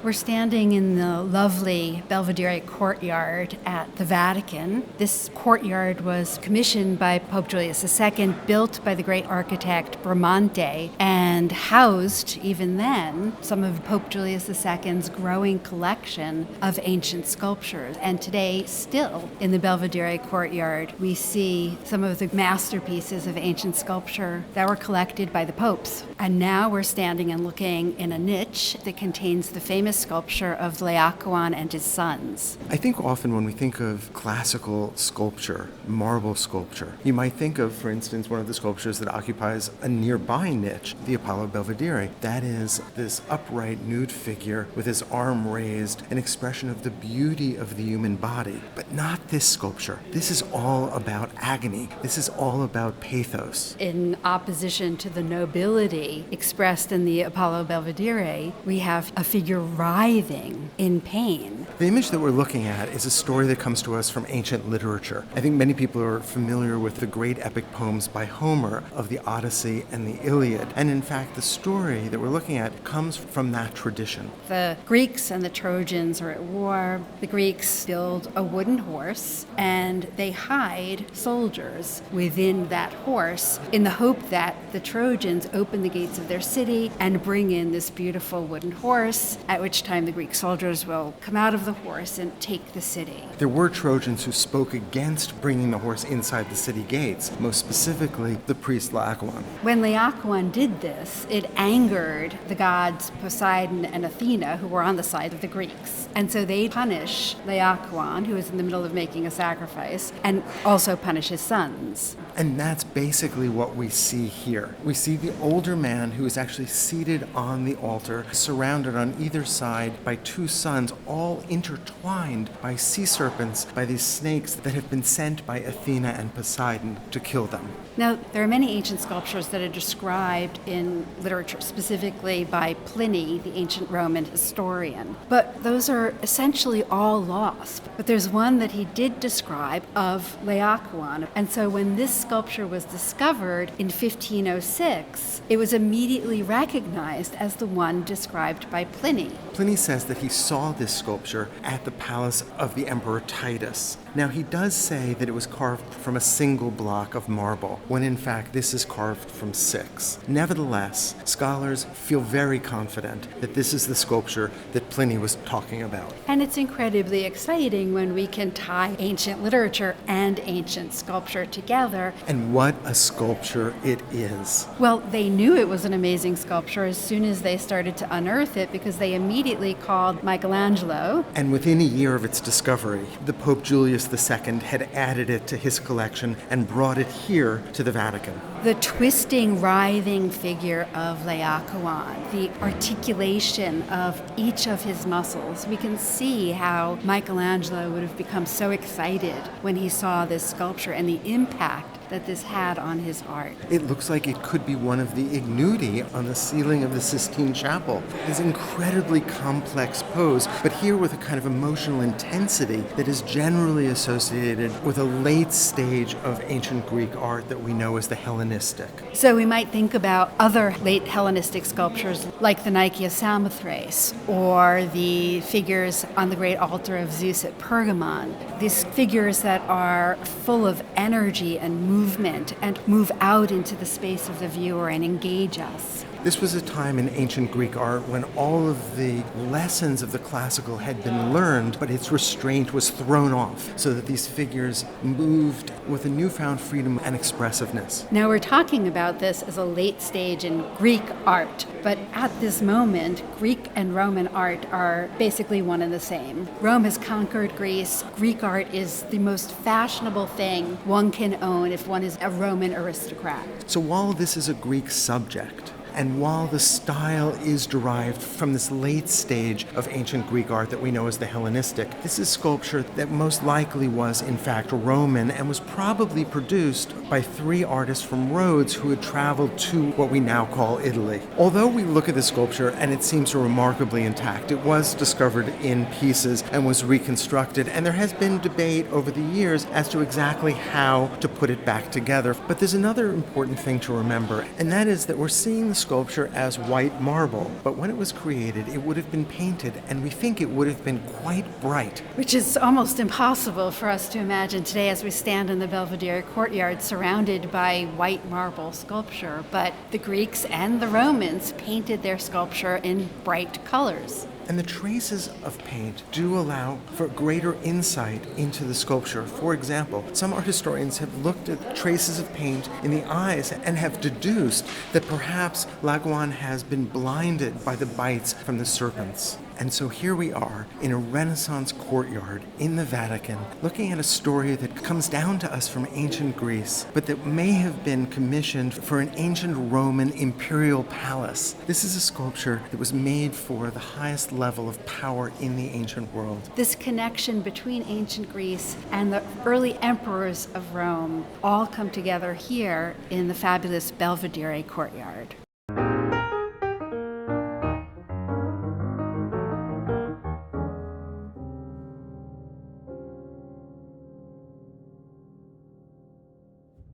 We're standing in the lovely Belvedere courtyard at the Vatican. This courtyard was commissioned by Pope Julius II, built by the great architect Bramante, and housed, even then, some of Pope Julius II's growing collection of ancient sculptures. And today, still, in the Belvedere courtyard, we see some of the masterpieces of ancient sculpture that were collected by the popes. And now we're standing and looking in a niche that contains the famous sculpture of Laocoön and His Sons. I think often when we think of classical sculpture, marble sculpture, you might think of, for instance, one of the sculptures that occupies a nearby niche, the Apollo Belvedere. That is this upright nude figure with his arm raised, an expression of the beauty of the human body. But not this sculpture. This is all about agony. This is all about pathos. In opposition to the nobility expressed in the Apollo Belvedere, we have a figure writhing in pain. The image that we're looking at is a story that comes to us from ancient literature. I think many people are familiar with the great epic poems by Homer of the Odyssey and the Iliad. And in fact, the story that we're looking at comes from that tradition. The Greeks and the Trojans are at war. The Greeks build a wooden horse and they hide soldiers within that horse in the hope that the Trojans open the gates of their city and bring in this beautiful wooden horse, at which time the Greek soldiers will come out of the horse and take the city. There were Trojans who spoke against bringing the horse inside the city gates, most specifically the priest Laocoön. When Laocoön did this, it angered the gods Poseidon and Athena, who were on the side of the Greeks. And so they punish Laocoön, who is in the middle of making a sacrifice, and also punish his sons. And that's basically what we see here. We see the older man who is actually seated on the altar, surrounded on either side by two sons, all intertwined by sea serpents, by these snakes that have been sent by Athena and Poseidon to kill them. Now, there are many ancient sculptures that are described in literature, specifically by Pliny, the ancient Roman historian. But those are essentially all lost. But there's one that he did describe of Laocoön. And so when this sculpture was discovered in 1506, it was immediately recognized as the one described by Pliny. Pliny says that he saw this sculpture at the palace of the Emperor Titus. Now, he does say that it was carved from a single block of marble, when in fact this is carved from 6. Nevertheless, scholars feel very confident that this is the sculpture that Pliny was talking about. And it's incredibly exciting when we can tie ancient literature and ancient sculpture together. And what a sculpture it is. Well, they knew it was an amazing sculpture as soon as they started to unearth it, because they immediately called Michelangelo. And within a year of its discovery, the Pope Julius II had added it to his collection and brought it here to the Vatican. The twisting, writhing figure of Laocoön, the articulation of each of his muscles. We can see how Michelangelo would have become so excited when he saw this sculpture and the impact that this had on his art. It looks like it could be one of the ignudi on the ceiling of the Sistine Chapel. This incredibly complex pose, but here with a kind of emotional intensity that is generally associated with a late stage of ancient Greek art that we know as the Hellenistic. So we might think about other late Hellenistic sculptures like the Nike of Samothrace or the figures on the great altar of Zeus at Pergamon. These figures that are full of energy and movement and move out into the space of the viewer and engage us. This was a time in ancient Greek art when all of the lessons of the classical had been learned, but its restraint was thrown off, so that these figures moved with a newfound freedom and expressiveness. Now we're talking about this as a late stage in Greek art, but at this moment, Greek and Roman art are basically one and the same. Rome has conquered Greece. Greek art is the most fashionable thing one can own if one is a Roman aristocrat. So while this is a Greek subject, and while the style is derived from this late stage of ancient Greek art that we know as the Hellenistic, this is sculpture that most likely was, in fact, Roman and was probably produced by 3 artists from Rhodes who had traveled to what we now call Italy. Although we look at this sculpture and it seems remarkably intact, it was discovered in pieces and was reconstructed, and there has been debate over the years as to exactly how to put it back together. But there's another important thing to remember, and that is that we're seeing the sculpture as white marble, but when it was created, it would have been painted, and we think it would have been quite bright. Which is almost impossible for us to imagine today as we stand in the Belvedere courtyard surrounded by white marble sculpture. But the Greeks and the Romans painted their sculpture in bright colors. And the traces of paint do allow for greater insight into the sculpture. For example, some art historians have looked at traces of paint in the eyes and have deduced that perhaps Laocoön has been blinded by the bites from the serpents. And so here we are in a Renaissance courtyard in the Vatican, looking at a story that comes down to us from ancient Greece, but that may have been commissioned for an ancient Roman imperial palace. This is a sculpture that was made for the highest level of power in the ancient world. This connection between ancient Greece and the early emperors of Rome all come together here in the fabulous Belvedere courtyard.